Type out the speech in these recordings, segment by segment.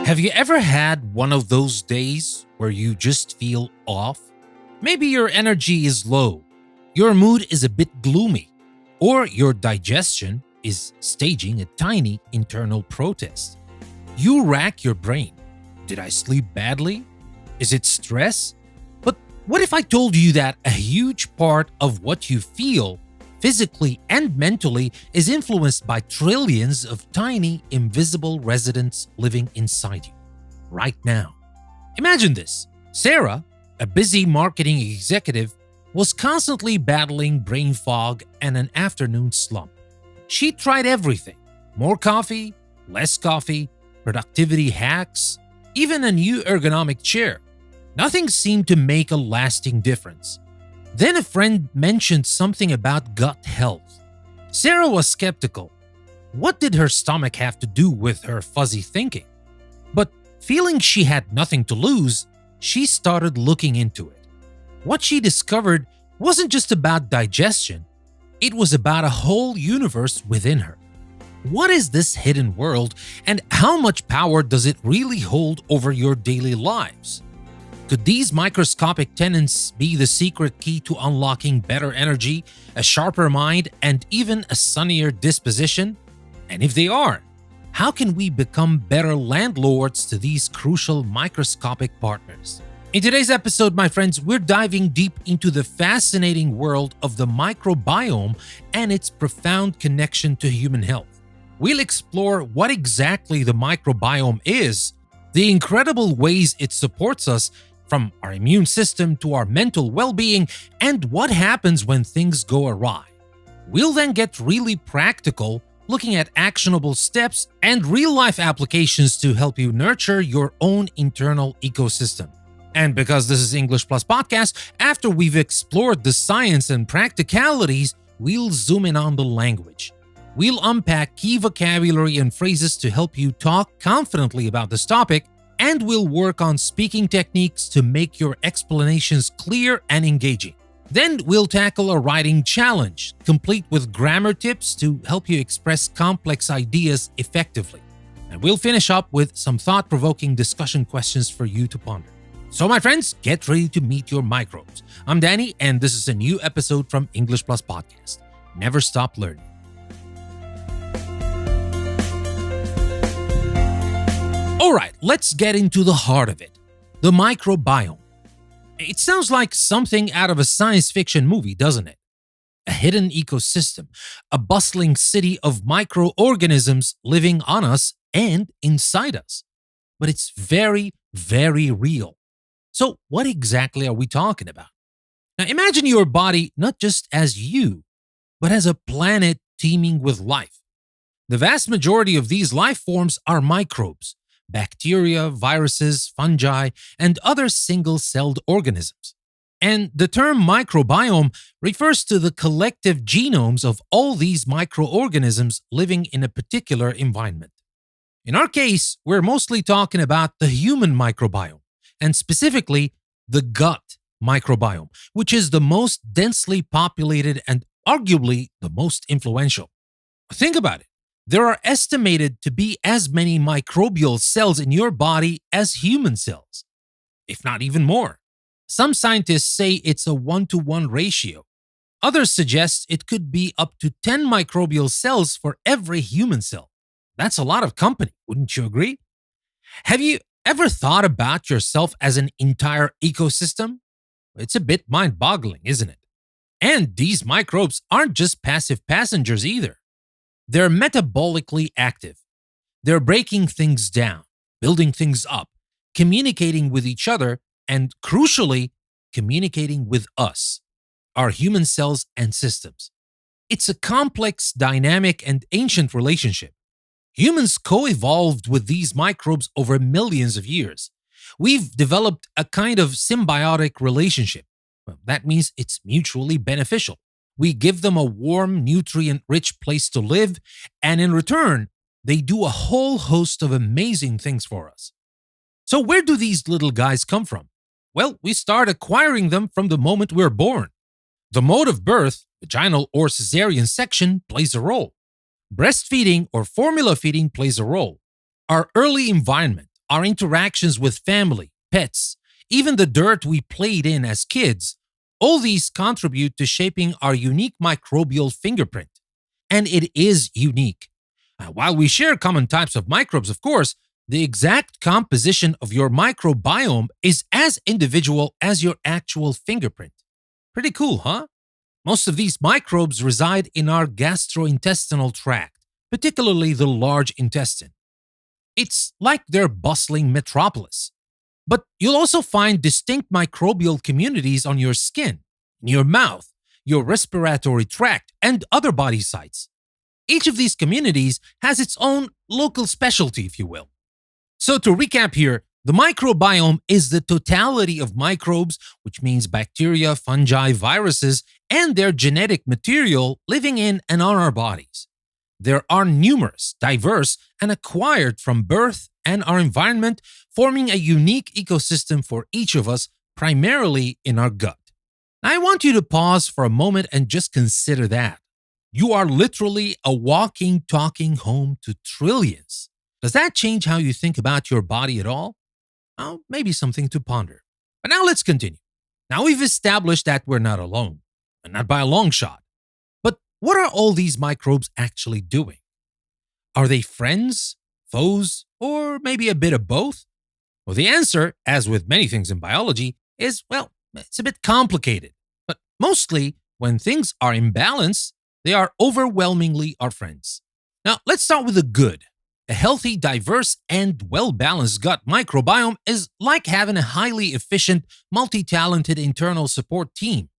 Have you ever had one of those days where you just feel off? Maybe your energy is low, your mood is a bit gloomy, or your digestion is staging a tiny internal protest. You rack your brain. Did I sleep badly? Is it stress? But what if I told you that a huge part of what you feel, physically and mentally, is influenced by trillions of tiny, invisible residents living inside you, right now? Imagine this. Sarah, a busy marketing executive, was constantly battling brain fog and an afternoon slump. She tried everything: more coffee, less coffee, productivity hacks, even a new ergonomic chair. Nothing seemed to make a lasting difference. Then a friend mentioned something about gut health. Sarah was skeptical. What did her stomach have to do with her fuzzy thinking? But feeling she had nothing to lose, she started looking into it. What she discovered wasn't just about digestion, it was about a whole universe within her. What is this hidden world, and how much power does it really hold over your daily lives? Could these microscopic tenants be the secret key to unlocking better energy, a sharper mind, and even a sunnier disposition? And if they are, how can we become better landlords to these crucial microscopic partners? In today's episode, my friends, we're diving deep into the fascinating world of the microbiome and its profound connection to human health. We'll explore what exactly the microbiome is, the incredible ways it supports us, from our immune system to our mental well-being, and what happens when things go awry. We'll then get really practical, looking at actionable steps and real-life applications to help you nurture your own internal ecosystem. And because this is English Plus Podcast, after we've explored the science and practicalities, we'll zoom in on the language. We'll unpack key vocabulary and phrases to help you talk confidently about this topic, and we'll work on speaking techniques to make your explanations clear and engaging. Then we'll tackle a writing challenge, complete with grammar tips to help you express complex ideas effectively. And we'll finish up with some thought-provoking discussion questions for you to ponder. So my friends, get ready to meet your microbes. I'm Danny, and this is a new episode from English Plus Podcast. Never stop learning. Alright, let's get into the heart of it. The microbiome. It sounds like something out of a science fiction movie, doesn't it? A hidden ecosystem, a bustling city of microorganisms living on us and inside us. But it's very, very real. So what exactly are we talking about? Now imagine your body not just as you, but as a planet teeming with life. The vast majority of these life forms are microbes: bacteria, viruses, fungi, and other single-celled organisms. And the term microbiome refers to the collective genomes of all these microorganisms living in a particular environment. In our case, we're mostly talking about the human microbiome, and specifically the gut microbiome, which is the most densely populated and arguably the most influential. Think about it. There are estimated to be as many microbial cells in your body as human cells, if not even more. Some scientists say it's a 1-to-1 ratio. Others suggest it could be up to 10 microbial cells for every human cell. That's a lot of company, wouldn't you agree? Have you ever thought about yourself as an entire ecosystem? It's a bit mind-boggling, isn't it? And these microbes aren't just passive passengers either. They're metabolically active. They're breaking things down, building things up, communicating with each other, and crucially, communicating with us, our human cells and systems. It's a complex, dynamic, and ancient relationship. Humans co-evolved with these microbes over millions of years. We've developed a kind of symbiotic relationship. Well, that means it's mutually beneficial. We give them a warm, nutrient-rich place to live, and in return, they do a whole host of amazing things for us. So where do these little guys come from? Well, we start acquiring them from the moment we're born. The mode of birth, vaginal or cesarean section, plays a role. Breastfeeding or formula feeding plays a role. Our early environment, our interactions with family, pets, even the dirt we played in as kids, all these contribute to shaping our unique microbial fingerprint. And it is unique. While we share common types of microbes, of course, the exact composition of your microbiome is as individual as your actual fingerprint. Pretty cool, huh? Most of these microbes reside in our gastrointestinal tract, particularly the large intestine. It's like their bustling metropolis. But you'll also find distinct microbial communities on your skin, in your mouth, your respiratory tract, and other body sites. Each of these communities has its own local specialty, if you will. So to recap here, the microbiome is the totality of microbes, which means bacteria, fungi, viruses, and their genetic material living in and on our bodies. There are numerous, diverse, and acquired from birth and our environment, forming a unique ecosystem for each of us, primarily in our gut. I want you to pause for a moment and just consider that. You are literally a walking, talking home to trillions. Does that change how you think about your body at all? Well, maybe something to ponder. But now let's continue. Now we've established that we're not alone, and not by a long shot. But what are all these microbes actually doing? Are they friends, foes, or maybe a bit of both? Well, the answer, as with many things in biology, is, well, it's a bit complicated. But mostly, when things are in balance, they are overwhelmingly our friends. Now, let's start with the good. A healthy, diverse, and well-balanced gut microbiome is like having a highly efficient, multi-talented internal support team.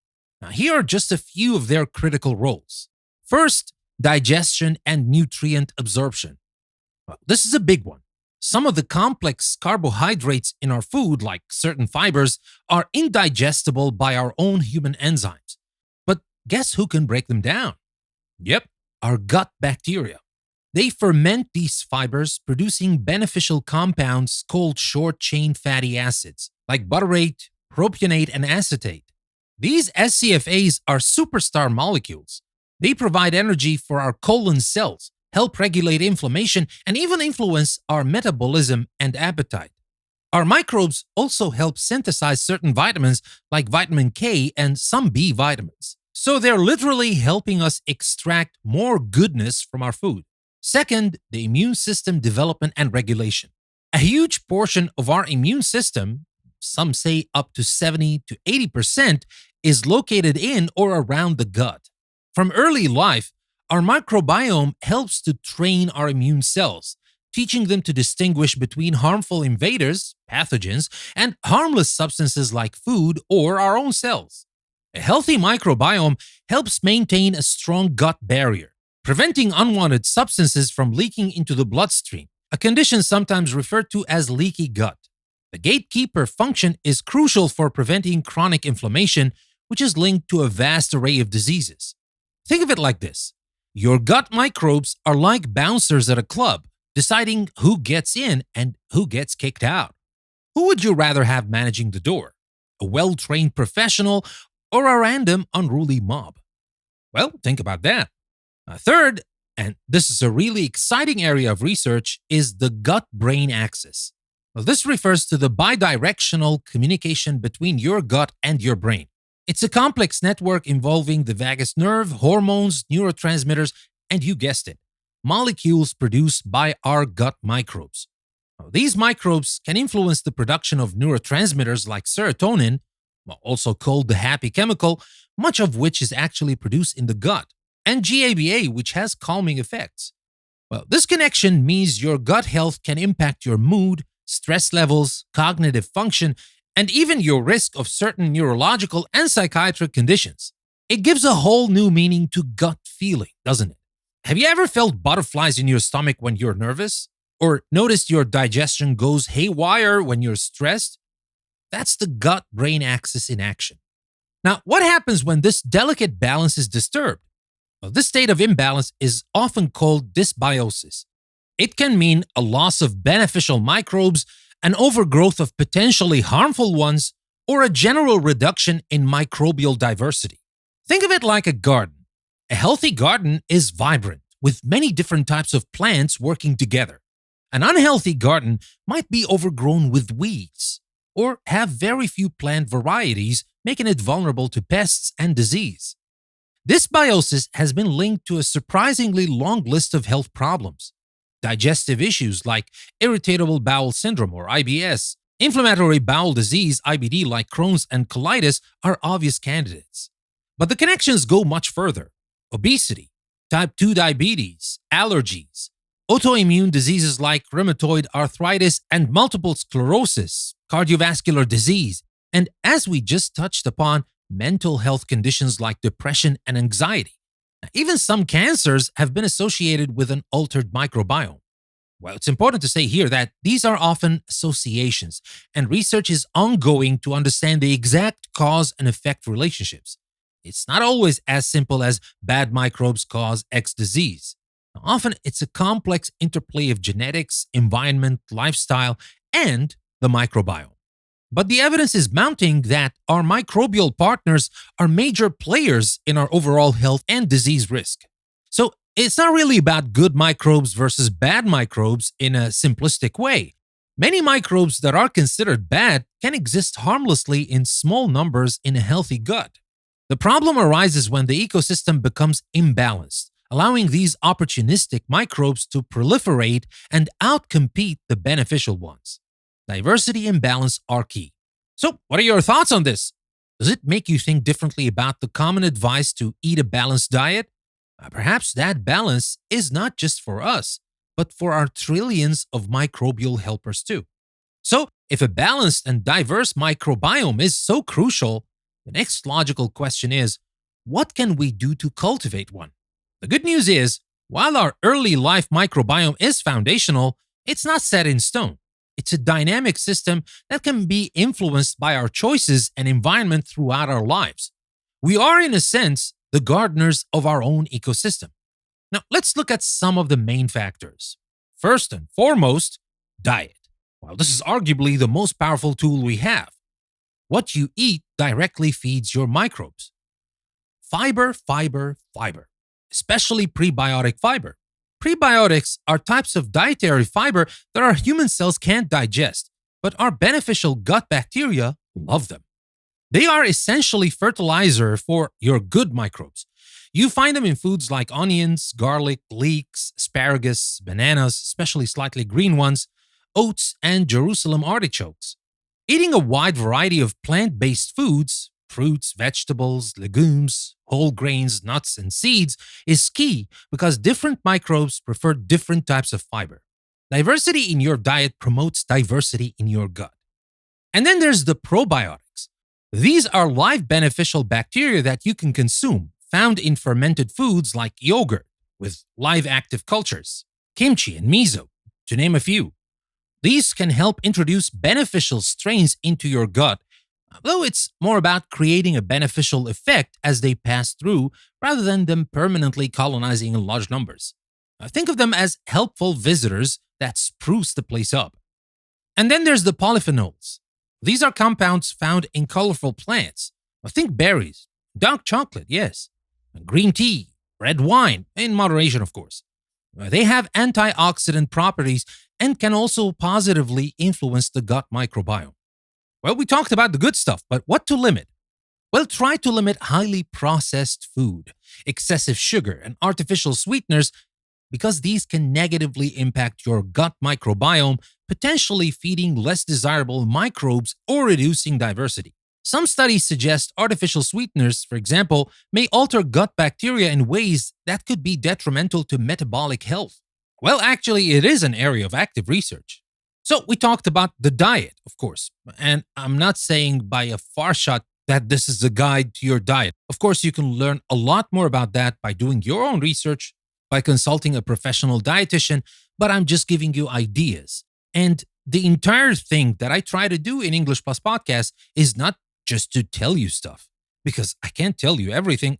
Now, here are just a few of their critical roles. First, digestion and nutrient absorption. Well, this is a big one. Some of the complex carbohydrates in our food, like certain fibers, are indigestible by our own human enzymes. But guess who can break them down? Yep, our gut bacteria. They ferment these fibers, producing beneficial compounds called short-chain fatty acids, like butyrate, propionate, and acetate. These SCFAs are superstar molecules. They provide energy for our colon cells, help regulate inflammation, and even influence our metabolism and appetite. Our microbes also help synthesize certain vitamins like vitamin K and some B vitamins. So they're literally helping us extract more goodness from our food. Second, the immune system development and regulation. A huge portion of our immune system, some say up to 70 to 80%, is located in or around the gut. From early life, our microbiome helps to train our immune cells, teaching them to distinguish between harmful invaders, pathogens, and harmless substances like food or our own cells. A healthy microbiome helps maintain a strong gut barrier, preventing unwanted substances from leaking into the bloodstream, a condition sometimes referred to as leaky gut. The gatekeeper function is crucial for preventing chronic inflammation, which is linked to a vast array of diseases. Think of it like this. Your gut microbes are like bouncers at a club, deciding who gets in and who gets kicked out. Who would you rather have managing the door? A well-trained professional or a random unruly mob? Well, think about that. Third, and this is a really exciting area of research, is the gut-brain axis. Well, this refers to the bidirectional communication between your gut and your brain. It's a complex network involving the vagus nerve, hormones, neurotransmitters, and you guessed it, molecules produced by our gut microbes. Now, these microbes can influence the production of neurotransmitters like serotonin, also called the happy chemical, much of which is actually produced in the gut, and GABA, which has calming effects. Well, this connection means your gut health can impact your mood, stress levels, cognitive function, and even your risk of certain neurological and psychiatric conditions. It gives a whole new meaning to gut feeling, doesn't it? Have you ever felt butterflies in your stomach when you're nervous? Or noticed your digestion goes haywire when you're stressed? That's the gut-brain axis in action. Now, what happens when this delicate balance is disturbed? Well, this state of imbalance is often called dysbiosis. It can mean a loss of beneficial microbes, an overgrowth of potentially harmful ones, or a general reduction in microbial diversity. Think of it like a garden. A healthy garden is vibrant, with many different types of plants working together. An unhealthy garden might be overgrown with weeds or have very few plant varieties, making it vulnerable to pests and disease. Dysbiosis has been linked to a surprisingly long list of health problems. Digestive issues like irritable bowel syndrome or IBS, inflammatory bowel disease IBD like Crohn's and colitis are obvious candidates. But the connections go much further. Obesity, type 2 diabetes, allergies, autoimmune diseases like rheumatoid arthritis and multiple sclerosis, cardiovascular disease, and as we just touched upon, mental health conditions like depression and anxiety. Even some cancers have been associated with an altered microbiome. Well, it's important to say here that these are often associations, and research is ongoing to understand the exact cause and effect relationships. It's not always as simple as bad microbes cause X disease. Often, it's a complex interplay of genetics, environment, lifestyle, and the microbiome. But the evidence is mounting that our microbial partners are major players in our overall health and disease risk. So it's not really about good microbes versus bad microbes in a simplistic way. Many microbes that are considered bad can exist harmlessly in small numbers in a healthy gut. The problem arises when the ecosystem becomes imbalanced, allowing these opportunistic microbes to proliferate and outcompete the beneficial ones. Diversity and balance are key. So, what are your thoughts on this? Does it make you think differently about the common advice to eat a balanced diet? Perhaps that balance is not just for us, but for our trillions of microbial helpers too. So, if a balanced and diverse microbiome is so crucial, the next logical question is, what can we do to cultivate one? The good news is, while our early life microbiome is foundational, it's not set in stone. It's a dynamic system that can be influenced by our choices and environment throughout our lives. We are, in a sense, the gardeners of our own ecosystem. Now, let's look at some of the main factors. First and foremost, diet. Well, this is arguably the most powerful tool we have. What you eat directly feeds your microbes. Fiber, fiber, fiber, especially prebiotic fiber. Prebiotics are types of dietary fiber that our human cells can't digest, but our beneficial gut bacteria love them. They are essentially fertilizer for your good microbes. You find them in foods like onions, garlic, leeks, asparagus, bananas, especially slightly green ones, oats, and Jerusalem artichokes. Eating a wide variety of plant-based foods, fruits, vegetables, legumes, whole grains, nuts, and seeds is key because different microbes prefer different types of fiber. Diversity in your diet promotes diversity in your gut. And then there's the probiotics. These are live beneficial bacteria that you can consume, found in fermented foods like yogurt with live active cultures, kimchi, and miso, to name a few. These can help introduce beneficial strains into your gut, though it's more about creating a beneficial effect as they pass through rather than them permanently colonizing in large numbers. Think of them as helpful visitors that spruce the place up. And then there's the polyphenols. These are compounds found in colorful plants. Think berries, dark chocolate, yes, green tea, red wine, in moderation, of course. They have antioxidant properties and can also positively influence the gut microbiome. Well, we talked about the good stuff, but what to limit? Well, try to limit highly processed food, excessive sugar, and artificial sweeteners because these can negatively impact your gut microbiome, potentially feeding less desirable microbes or reducing diversity. Some studies suggest artificial sweeteners, for example, may alter gut bacteria in ways that could be detrimental to metabolic health. Well, actually, it is an area of active research. So we talked about the diet, of course, and I'm not saying by a far shot that this is a guide to your diet. Of course, you can learn a lot more about that by doing your own research, by consulting a professional dietitian, but I'm just giving you ideas. And the entire thing that I try to do in English Plus Podcast is not just to tell you stuff, because I can't tell you everything.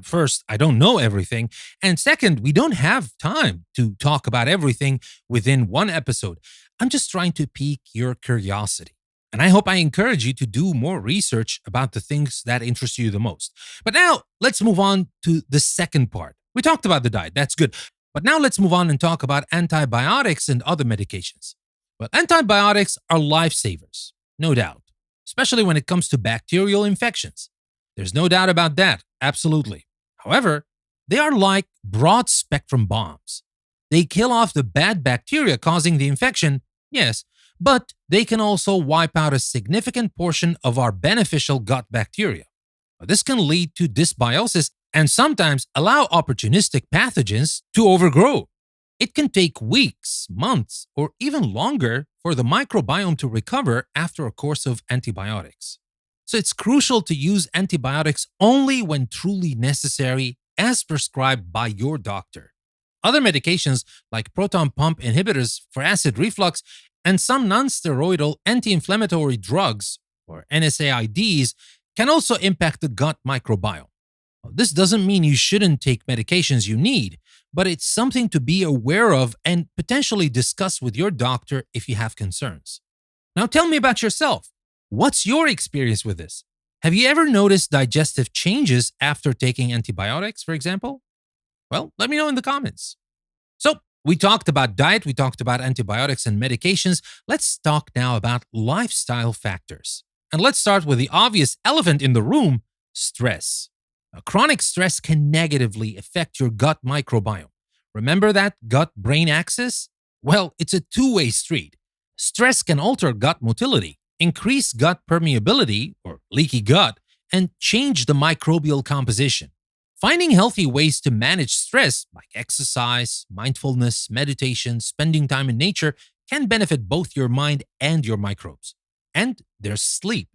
First, I don't know everything. And second, we don't have time to talk about everything within one episode. I'm just trying to pique your curiosity. And I hope I encourage you to do more research about the things that interest you the most. But now, let's move on to the second part. We talked about the diet. That's good. But now let's move on and talk about antibiotics and other medications. Well, antibiotics are lifesavers, no doubt, especially when it comes to bacterial infections. There's no doubt about that, absolutely. However, they are like broad spectrum bombs. They kill off the bad bacteria causing the infection, yes, but they can also wipe out a significant portion of our beneficial gut bacteria. This can lead to dysbiosis and sometimes allow opportunistic pathogens to overgrow. It can take weeks, months, or even longer for the microbiome to recover after a course of antibiotics. So it's crucial to use antibiotics only when truly necessary, as prescribed by your doctor. Other medications like proton pump inhibitors for acid reflux and some nonsteroidal anti-inflammatory drugs, or NSAIDs, can also impact the gut microbiome. This doesn't mean you shouldn't take medications you need, but it's something to be aware of and potentially discuss with your doctor if you have concerns. Now tell me about yourself. What's your experience with this? Have you ever noticed digestive changes after taking antibiotics, for example? Well, let me know in the comments. So, we talked about diet, we talked about antibiotics and medications. Let's talk now about lifestyle factors. And let's start with the obvious elephant in the room: stress. Chronic stress can negatively affect your gut microbiome. Remember that gut-brain axis? Well, it's a two-way street. Stress can alter gut motility, increase gut permeability, or leaky gut, and change the microbial composition. Finding healthy ways to manage stress, like exercise, mindfulness, meditation, spending time in nature, can benefit both your mind and your microbes. And there's sleep.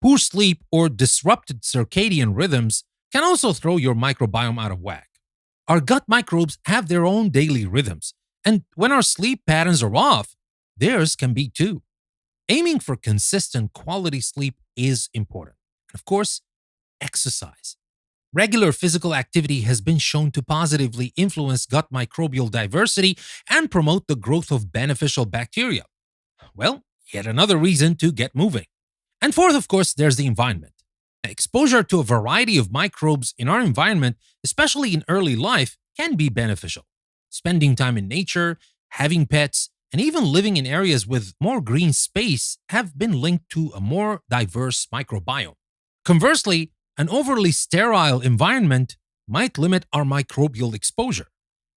Poor sleep or disrupted circadian rhythms can also throw your microbiome out of whack. Our gut microbes have their own daily rhythms, and when our sleep patterns are off, theirs can be too. Aiming for consistent quality sleep is important. And of course, exercise. Regular physical activity has been shown to positively influence gut microbial diversity and promote the growth of beneficial bacteria. Well, yet another reason to get moving. And fourth, of course, there's the environment. Exposure to a variety of microbes in our environment, especially in early life, can be beneficial. Spending time in nature, having pets, and even living in areas with more green space have been linked to a more diverse microbiome. Conversely, an overly sterile environment might limit our microbial exposure.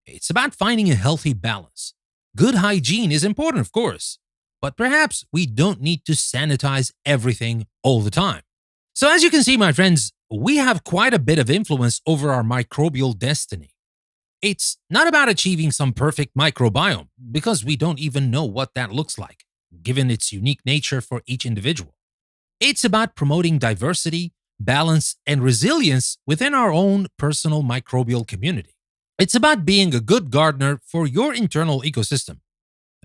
It's about finding a healthy balance. Good hygiene is important, of course, but perhaps we don't need to sanitize everything all the time. So as you can see, my friends, we have quite a bit of influence over our microbial destiny. It's not about achieving some perfect microbiome, because we don't even know what that looks like, given its unique nature for each individual. It's about promoting diversity, balance, and resilience within our own personal microbial community. It's about being a good gardener for your internal ecosystem.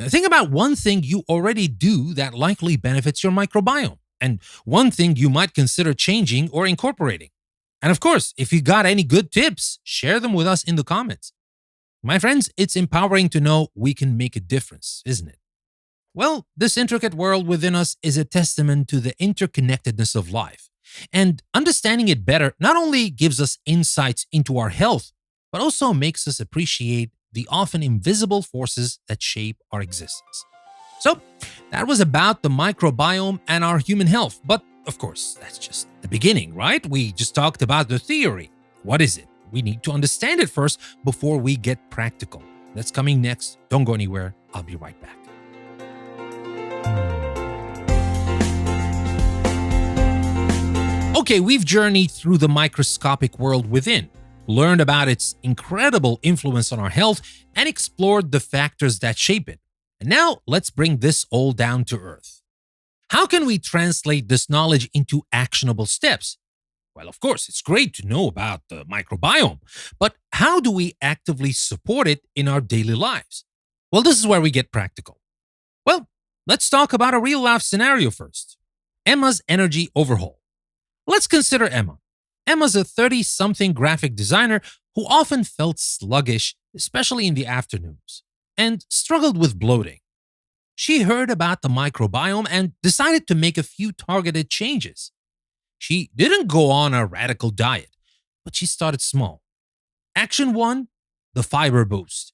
Think about one thing you already do that likely benefits your microbiome, and one thing you might consider changing or incorporating. And of course, if you got any good tips, share them with us in the comments. My friends, it's empowering to know we can make a difference, isn't it? Well, this intricate world within us is a testament to the interconnectedness of life. And understanding it better not only gives us insights into our health, but also makes us appreciate the often invisible forces that shape our existence. So, that was about the microbiome and our human health. But of course, that's just the beginning, right? We just talked about the theory. What is it? We need to understand it first before we get practical. That's coming next. Don't go anywhere. I'll be right back. Okay, we've journeyed through the microscopic world within, learned about its incredible influence on our health, and explored the factors that shape it. And now let's bring this all down to earth. How can we translate this knowledge into actionable steps? Well, of course, it's great to know about the microbiome, but how do we actively support it in our daily lives? Well, this is where we get practical. Well, let's talk about a real-life scenario first. Emma's energy overhaul. Let's consider Emma. Emma's a 30-something graphic designer who often felt sluggish, especially in the afternoons, and struggled with bloating. She heard about the microbiome and decided to make a few targeted changes. She didn't go on a radical diet, but she started small. Action 1, the fiber boost.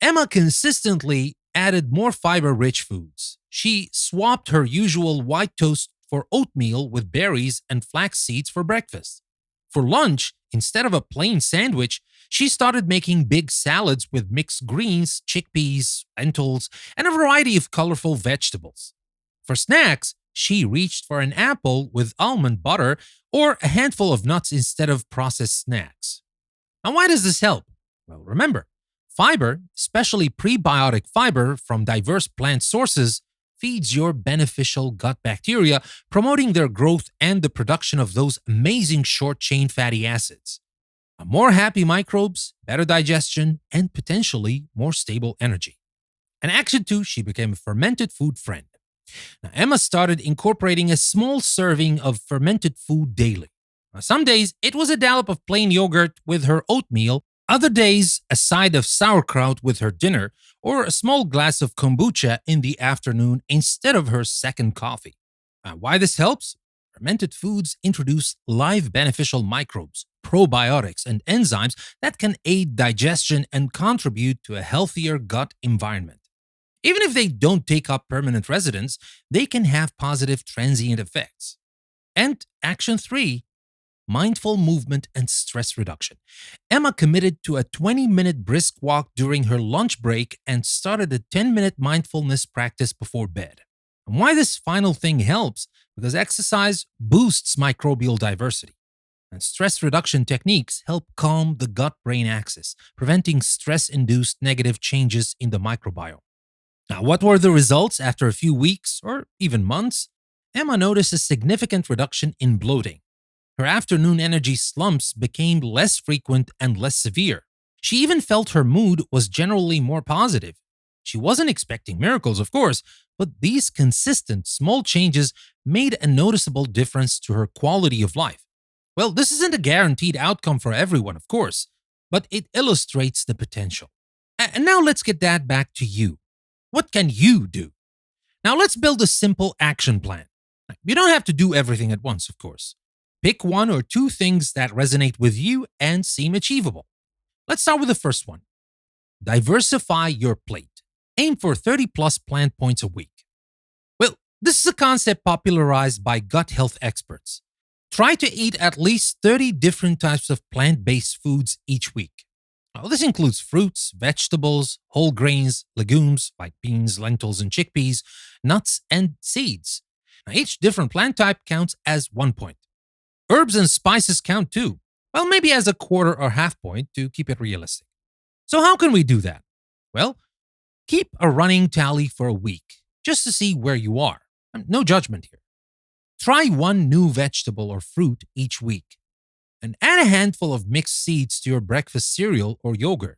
Emma consistently added more fiber rich foods. She swapped her usual white toast for oatmeal with berries and flax seeds for breakfast. For lunch, instead of a plain sandwich, she started making big salads with mixed greens, chickpeas, lentils, and a variety of colorful vegetables. For snacks, she reached for an apple with almond butter or a handful of nuts instead of processed snacks. Now, why does this help? Well, remember, fiber, especially prebiotic fiber from diverse plant sources, feeds your beneficial gut bacteria, promoting their growth and the production of those amazing short chain fatty acids. More happy microbes, better digestion, and potentially more stable energy. In Action 2, she became a fermented food friend. Now, Emma started incorporating a small serving of fermented food daily. Now, some days, it was a dollop of plain yogurt with her oatmeal, other days, a side of sauerkraut with her dinner, or a small glass of kombucha in the afternoon instead of her second coffee. Why this helps? Fermented foods introduce live beneficial microbes, probiotics, and enzymes that can aid digestion and contribute to a healthier gut environment. Even if they don't take up permanent residence, they can have positive transient effects. And Action 3, mindful movement and stress reduction. Emma committed to a 20-minute brisk walk during her lunch break and started a 10-minute mindfulness practice before bed. And why this final thing helps? Because exercise boosts microbial diversity. And stress reduction techniques help calm the gut-brain axis, preventing stress-induced negative changes in the microbiome. Now, what were the results after a few weeks or even months? Emma noticed a significant reduction in bloating. Her afternoon energy slumps became less frequent and less severe. She even felt her mood was generally more positive. She wasn't expecting miracles, of course, but these consistent small changes made a noticeable difference to her quality of life. Well, this isn't a guaranteed outcome for everyone, of course, but it illustrates the potential. And now let's get that back to you. What can you do? Now let's build a simple action plan. You don't have to do everything at once, of course. Pick one or two things that resonate with you and seem achievable. Let's start with the first one. Diversify your plate. Aim for 30 plus plant points a week. Well, this is a concept popularized by gut health experts. Try to eat at least 30 different types of plant-based foods each week. Now, this includes fruits, vegetables, whole grains, legumes like beans, lentils, and chickpeas, nuts, and seeds. Now, each different plant type counts as 1 point. Herbs and spices count too. Well, maybe as a quarter or half point to keep it realistic. So how can we do that? Well, keep a running tally for a week just to see where you are. No judgment here. Try one new vegetable or fruit each week. And add a handful of mixed seeds to your breakfast cereal or yogurt.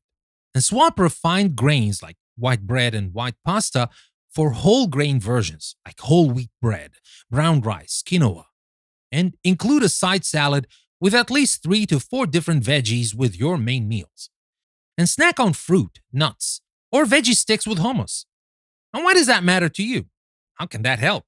And swap refined grains like white bread and white pasta for whole grain versions like whole wheat bread, brown rice, quinoa. And include a side salad with at least 3 to 4 different veggies with your main meals. And snack on fruit, nuts, or veggie sticks with hummus. And why does that matter to you? How can that help?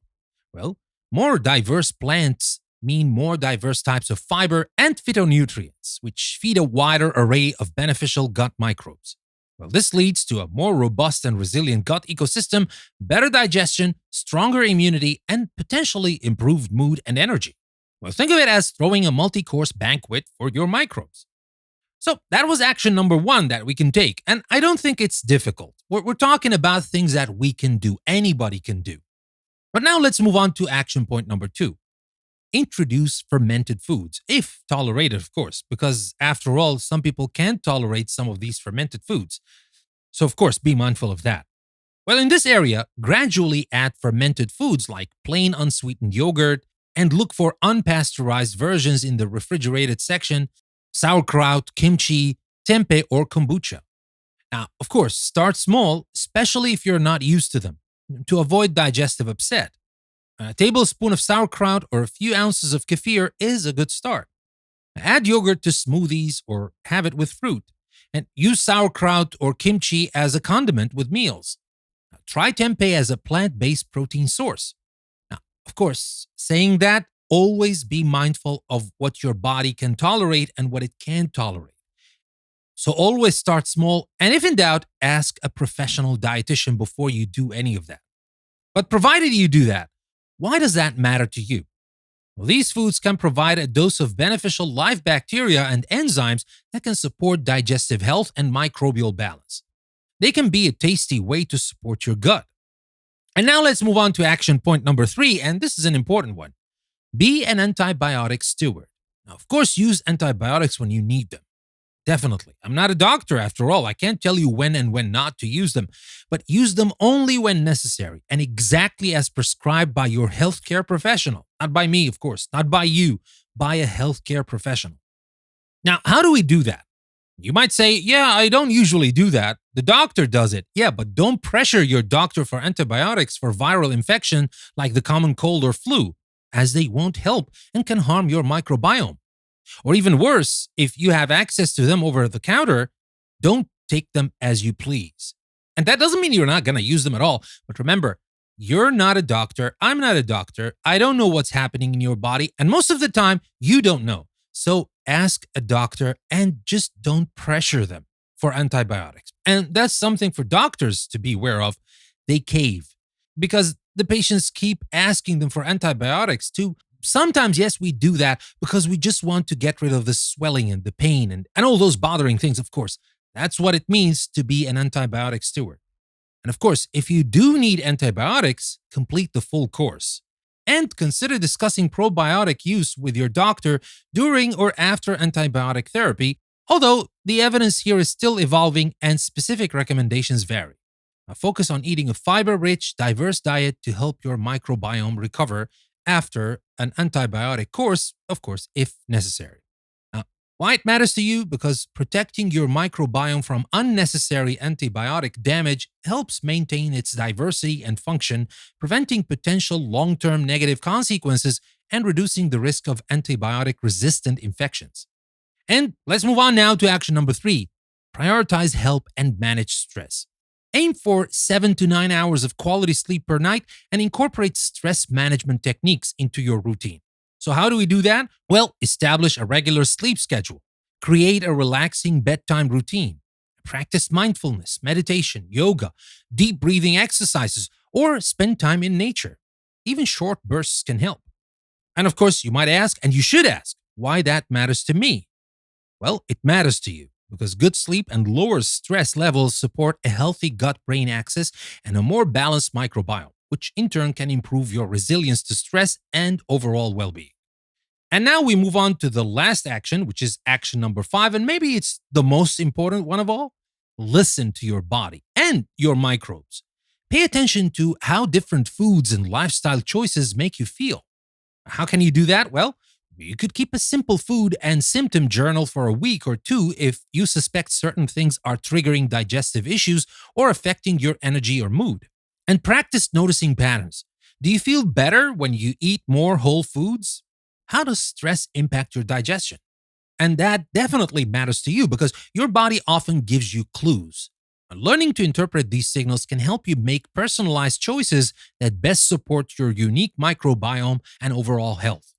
Well, more diverse plants mean more diverse types of fiber and phytonutrients, which feed a wider array of beneficial gut microbes. Well, this leads to a more robust and resilient gut ecosystem, better digestion, stronger immunity, and potentially improved mood and energy. Well, think of it as throwing a multi-course banquet for your microbes. So that was action number 1 that we can take, and I don't think it's difficult. We're talking about things that we can do, anybody can do. But now let's move on to action point number 2. Introduce fermented foods, if tolerated, of course, because after all, some people can't tolerate some of these fermented foods. So, of course, be mindful of that. Well, in this area, gradually add fermented foods like plain unsweetened yogurt and look for unpasteurized versions in the refrigerated section, sauerkraut, kimchi, tempeh, or kombucha. Now, of course, start small, especially if you're not used to them, to avoid digestive upset. A tablespoon of sauerkraut or a few ounces of kefir is a good start. Add yogurt to smoothies or have it with fruit, and use sauerkraut or kimchi as a condiment with meals. Try tempeh as a plant-based protein source. Now, of course, saying that, always be mindful of what your body can tolerate and what it can't tolerate. So always start small, and if in doubt, ask a professional dietitian before you do any of that. But provided you do that, why does that matter to you? Well, these foods can provide a dose of beneficial live bacteria and enzymes that can support digestive health and microbial balance. They can be a tasty way to support your gut. And now let's move on to action point number 3, and this is an important one. Be an antibiotic steward. Now, of course, use antibiotics when you need them. Definitely. I'm not a doctor after all. I can't tell you when and when not to use them, but use them only when necessary and exactly as prescribed by your healthcare professional. Not by me, of course, not by you, by a healthcare professional. Now, how do we do that? You might say, yeah, I don't usually do that. The doctor does it. Yeah, but don't pressure your doctor for antibiotics for viral infection like the common cold or flu, as they won't help and can harm your microbiome. Or even worse, if you have access to them over the counter, don't take them as you please. And that doesn't mean you're not going to use them at all. But remember, you're not a doctor. I'm not a doctor. I don't know what's happening in your body. And most of the time, you don't know. So ask a doctor and just don't pressure them for antibiotics. And that's something for doctors to be aware of. They cave because the patients keep asking them for antibiotics too. Sometimes, yes, we do that because we just want to get rid of the swelling and the pain and all those bothering things, of course. That's what it means to be an antibiotic steward. And of course, if you do need antibiotics, complete the full course. And consider discussing probiotic use with your doctor during or after antibiotic therapy, although the evidence here is still evolving and specific recommendations vary. Now, focus on eating a fiber-rich, diverse diet to help your microbiome recover after an antibiotic course, of course, if necessary. Now, why it matters to you? Because protecting your microbiome from unnecessary antibiotic damage helps maintain its diversity and function, preventing potential long-term negative consequences and reducing the risk of antibiotic-resistant infections. And let's move on now to action number 3. Prioritize help and manage stress. Aim for 7 to 9 hours of quality sleep per night and incorporate stress management techniques into your routine. So how do we do that? Well, establish a regular sleep schedule. Create a relaxing bedtime routine. Practice mindfulness, meditation, yoga, deep breathing exercises, or spend time in nature. Even short bursts can help. And of course, you might ask, and you should ask, why that matters to me. Well, it matters to you because good sleep and lower stress levels support a healthy gut-brain axis and a more balanced microbiome, which in turn can improve your resilience to stress and overall well-being. And now we move on to the last action, which is action number 5, and maybe it's the most important one of all. Listen to your body and your microbes. Pay attention to how different foods and lifestyle choices make you feel. How can you do that? Well, you could keep a simple food and symptom journal for a week or 2 if you suspect certain things are triggering digestive issues or affecting your energy or mood. And practice noticing patterns. Do you feel better when you eat more whole foods? How does stress impact your digestion? And that definitely matters to you because your body often gives you clues. Learning to interpret these signals can help you make personalized choices that best support your unique microbiome and overall health.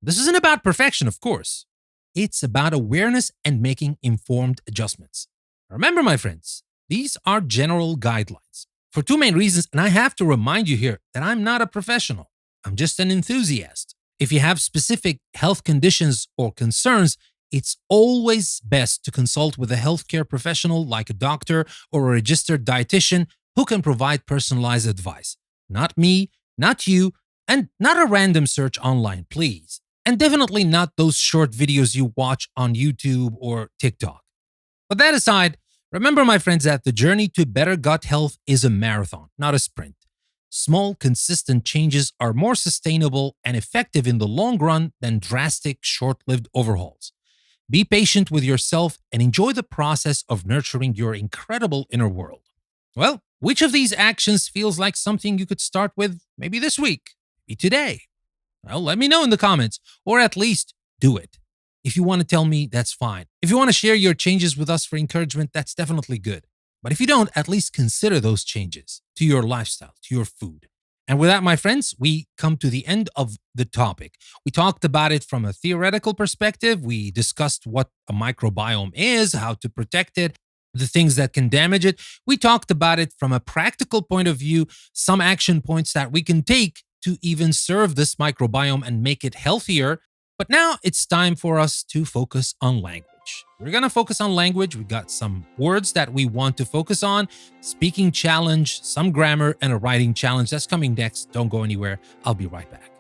This isn't about perfection, of course. It's about awareness and making informed adjustments. Remember, my friends, these are general guidelines for 2 main reasons, and I have to remind you here that I'm not a professional. I'm just an enthusiast. If you have specific health conditions or concerns, it's always best to consult with a healthcare professional like a doctor or a registered dietitian who can provide personalized advice. Not me, not you, and not a random search online, please. And definitely not those short videos you watch on YouTube or TikTok. But that aside, remember, my friends, that the journey to better gut health is a marathon, not a sprint. Small, consistent changes are more sustainable and effective in the long run than drastic, short-lived overhauls. Be patient with yourself and enjoy the process of nurturing your incredible inner world. Well, which of these actions feels like something you could start with maybe this week, maybe today? Well, let me know in the comments, or at least do it. If you want to tell me, that's fine. If you want to share your changes with us for encouragement, that's definitely good. But if you don't, at least consider those changes to your lifestyle, to your food. And with that, my friends, we come to the end of the topic. We talked about it from a theoretical perspective. We discussed what a microbiome is, how to protect it, the things that can damage it. We talked about it from a practical point of view, some action points that we can take to even serve this microbiome and make it healthier. But now it's time for us to focus on language. We're going to focus on language. We got some words that we want to focus on, speaking challenge, some grammar, and a writing challenge. That's coming next. Don't go anywhere. I'll be right back.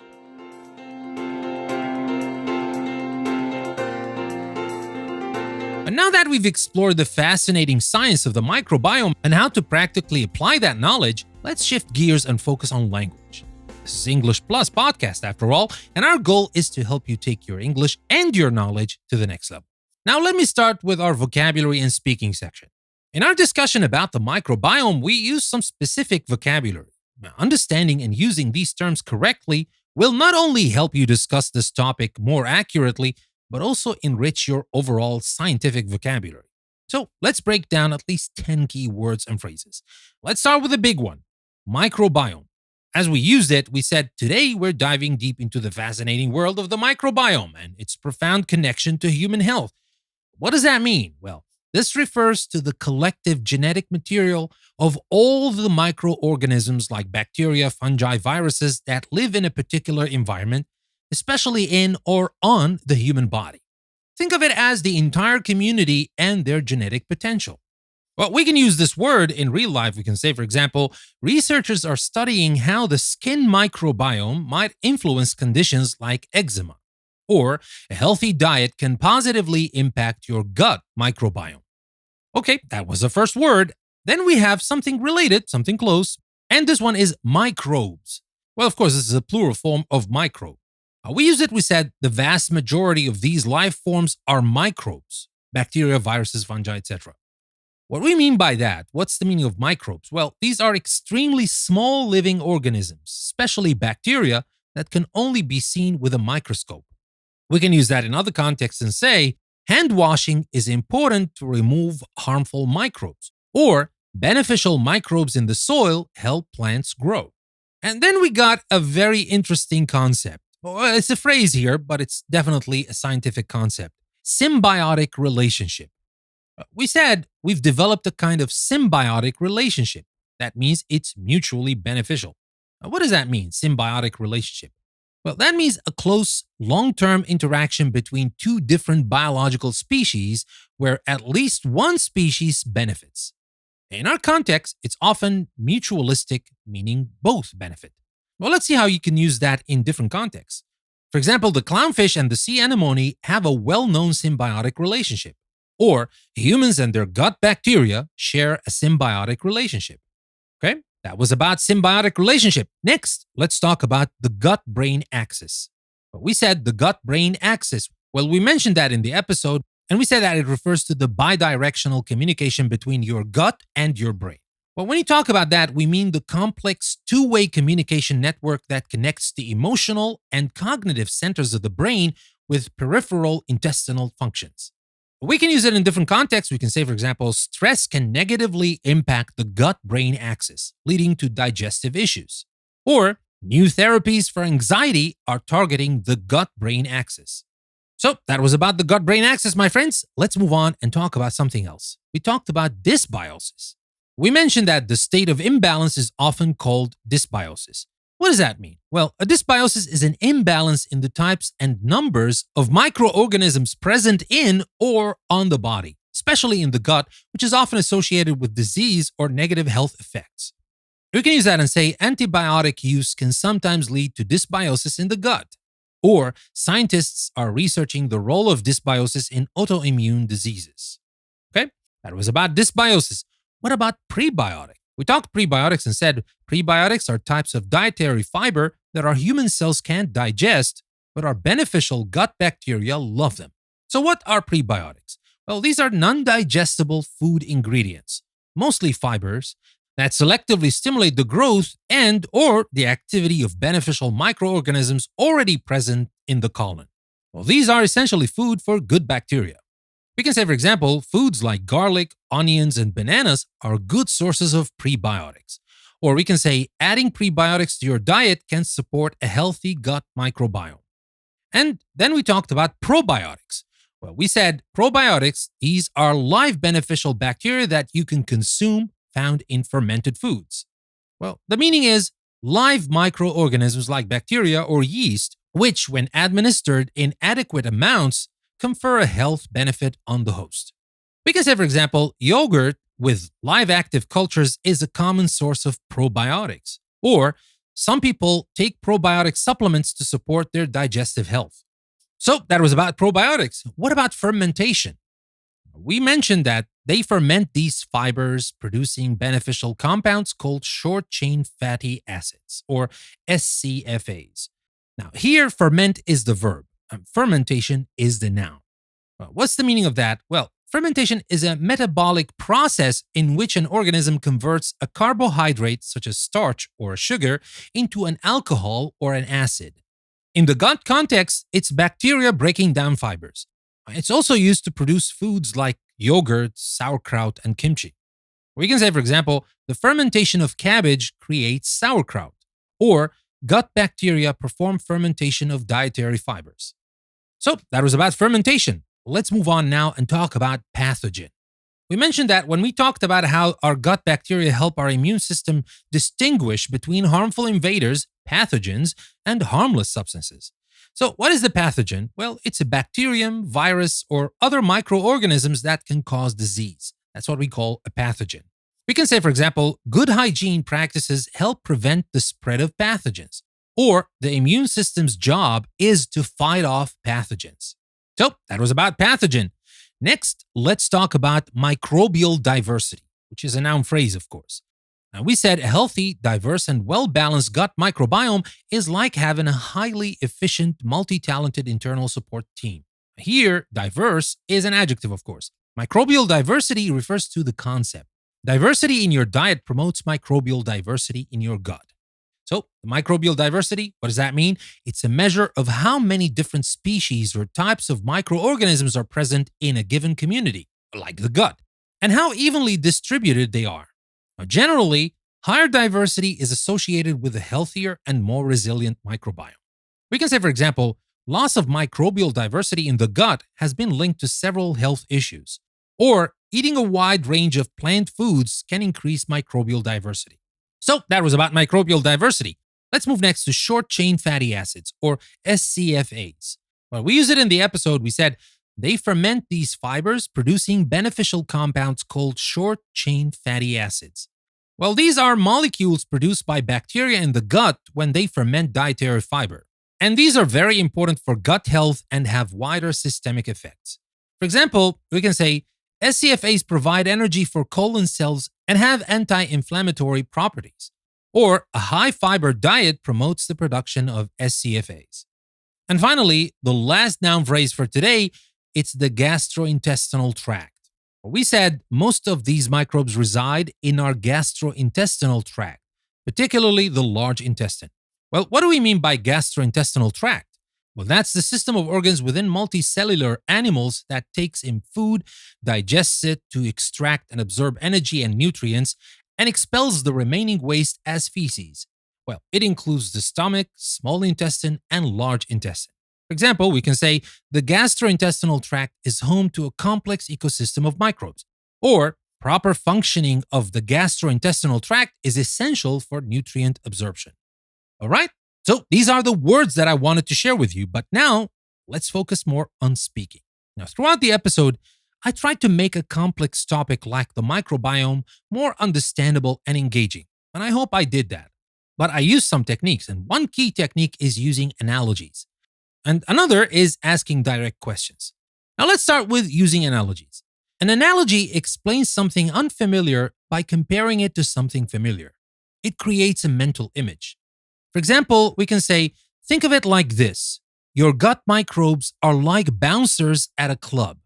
And now that we've explored the fascinating science of the microbiome and how to practically apply that knowledge, let's shift gears and focus on language. This is English Plus podcast, after all, and our goal is to help you take your English and your knowledge to the next level. Now, let me start with our vocabulary and speaking section. In our discussion about the microbiome, we use some specific vocabulary. Now, understanding and using these terms correctly will not only help you discuss this topic more accurately, but also enrich your overall scientific vocabulary. So, let's break down at least 10 key words and phrases. Let's start with a big one, microbiome. As we used it, we said, today we're diving deep into the fascinating world of the microbiome and its profound connection to human health. What does that mean? Well, this refers to the collective genetic material of all the microorganisms like bacteria, fungi, viruses that live in a particular environment, especially in or on the human body. Think of it as the entire community and their genetic potential. Well, we can use this word in real life. We can say, for example, researchers are studying how the skin microbiome might influence conditions like eczema, or a healthy diet can positively impact your gut microbiome. Okay, that was the first word. Then we have something related, something close, and this one is microbes. Well, of course, this is a plural form of microbe. We used it, we said the vast majority of these life forms are microbes, bacteria, viruses, fungi, etc. What do we mean by that? What's the meaning of microbes? Well, these are extremely small living organisms, especially bacteria, that can only be seen with a microscope. We can use that in other contexts and say, hand washing is important to remove harmful microbes, or beneficial microbes in the soil help plants grow. And then we got a very interesting concept. Well, it's a phrase here, but it's definitely a scientific concept. Symbiotic relationship. We said we've developed a kind of symbiotic relationship. That means it's mutually beneficial. Now, what does that mean, symbiotic relationship? Well, that means a close, long-term interaction between two different biological species where at least one species benefits. In our context, it's often mutualistic, meaning both benefit. Well, let's see how you can use that in different contexts. For example, the clownfish and the sea anemone have a well-known symbiotic relationship. Or humans and their gut bacteria share a symbiotic relationship. Okay, that was about symbiotic relationship. Next, let's talk about the gut-brain axis. We said the gut-brain axis. Well, we mentioned that in the episode, and we said that it refers to the bidirectional communication between your gut and your brain. But when you talk about that, we mean the complex two-way communication network that connects the emotional and cognitive centers of the brain with peripheral intestinal functions. We can use it in different contexts. We can say, for example, stress can negatively impact the gut-brain axis, leading to digestive issues. Or new therapies for anxiety are targeting the gut-brain axis. So that was about the gut-brain axis, my friends. Let's move on and talk about something else. We talked about dysbiosis. We mentioned that the state of imbalance is often called dysbiosis. What does that mean? Well, a dysbiosis is an imbalance in the types and numbers of microorganisms present in or on the body, especially in the gut, which is often associated with disease or negative health effects. We can use that and say antibiotic use can sometimes lead to dysbiosis in the gut. Or scientists are researching the role of dysbiosis in autoimmune diseases. Okay, that was about dysbiosis. What about prebiotic? We talked prebiotics and said prebiotics are types of dietary fiber that our human cells can't digest, but our beneficial gut bacteria love them. So what are prebiotics? Well, these are non-digestible food ingredients, mostly fibers, that selectively stimulate the growth and or the activity of beneficial microorganisms already present in the colon. Well, these are essentially food for good bacteria. We can say, for example, foods like garlic, onions, and bananas are good sources of prebiotics. Or we can say adding prebiotics to your diet can support a healthy gut microbiome. And then we talked about probiotics. Well, we said probiotics, these are live beneficial bacteria that you can consume found in fermented foods. Well, the meaning is live microorganisms like bacteria or yeast, which, when administered in adequate amounts, confer a health benefit on the host. We can say, for example, yogurt with live active cultures is a common source of probiotics. Or some people take probiotic supplements to support their digestive health. So that was about probiotics. What about fermentation? We mentioned that they ferment these fibers, producing beneficial compounds called short chain fatty acids, or SCFAs. Now, here, ferment is the verb, and fermentation is the noun. What's the meaning of that? Well, fermentation is a metabolic process in which an organism converts a carbohydrate, such as starch or a sugar, into an alcohol or an acid. In the gut context, it's bacteria breaking down fibers. It's also used to produce foods like yogurt, sauerkraut, and kimchi. We can say, for example, the fermentation of cabbage creates sauerkraut, or gut bacteria perform fermentation of dietary fibers. So that was about fermentation. Let's move on now and talk about pathogen. We mentioned that when we talked about how our gut bacteria help our immune system distinguish between harmful invaders, pathogens, and harmless substances. So, what is the pathogen? Well, it's a bacterium, virus, or other microorganisms that can cause disease. That's what we call a pathogen. We can say, for example, good hygiene practices help prevent the spread of pathogens, or the immune system's job is to fight off pathogens. So, that was about pathogen. Next, let's talk about microbial diversity, which is a noun phrase, of course. Now, we said a healthy, diverse, and well-balanced gut microbiome is like having a highly efficient, multi-talented internal support team. Here, diverse is an adjective, of course. Microbial diversity refers to the concept. Diversity in your diet promotes microbial diversity in your gut. So, microbial diversity, what does that mean? It's a measure of how many different species or types of microorganisms are present in a given community, like the gut, and how evenly distributed they are. Now, generally, higher diversity is associated with a healthier and more resilient microbiome. We can say, for example, loss of microbial diversity in the gut has been linked to several health issues, or eating a wide range of plant foods can increase microbial diversity. So that was about microbial diversity. Let's move next to short chain fatty acids, or SCFAs. Well, we used it in the episode. We said they ferment these fibers, producing beneficial compounds called short chain fatty acids. Well, these are molecules produced by bacteria in the gut when they ferment dietary fiber. And these are very important for gut health and have wider systemic effects. For example, we can say SCFAs provide energy for colon cells and have anti-inflammatory properties. Or a high-fiber diet promotes the production of SCFAs. And finally, the last noun phrase for today, it's the gastrointestinal tract. We said most of these microbes reside in our gastrointestinal tract, particularly the large intestine. Well, what do we mean by gastrointestinal tract? Well, that's the system of organs within multicellular animals that takes in food, digests it to extract and absorb energy and nutrients, and expels the remaining waste as feces. Well, it includes the stomach, small intestine, and large intestine. For example, we can say the gastrointestinal tract is home to a complex ecosystem of microbes, or proper functioning of the gastrointestinal tract is essential for nutrient absorption. All right? So these are the words that I wanted to share with you, but now let's focus more on speaking. Now, throughout the episode, I tried to make a complex topic like the microbiome more understandable and engaging, and I hope I did that. But I used some techniques, and one key technique is using analogies, and another is asking direct questions. Now, let's start with using analogies. An analogy explains something unfamiliar by comparing it to something familiar. It creates a mental image. For example, we can say, think of it like this. Your gut microbes are like bouncers at a club,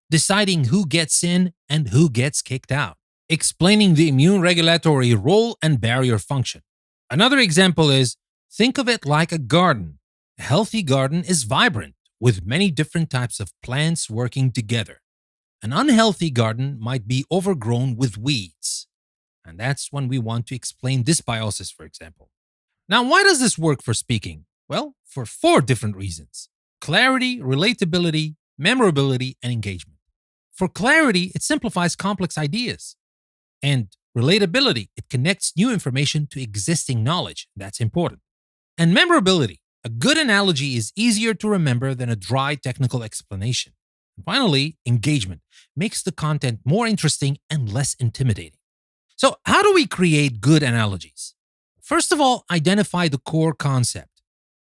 deciding who gets in and who gets kicked out, explaining the immune regulatory role and barrier function. Another example is, think of it like a garden. A healthy garden is vibrant, with many different types of plants working together. An unhealthy garden might be overgrown with weeds. And that's when we want to explain dysbiosis, for example. Now, why does this work for speaking? Well, for four different reasons: clarity, relatability, memorability, and engagement. For clarity, it simplifies complex ideas. And relatability, it connects new information to existing knowledge. That's important. And memorability, a good analogy is easier to remember than a dry technical explanation. And finally, engagement makes the content more interesting and less intimidating. So, how do we create good analogies? First of all, identify the core concept.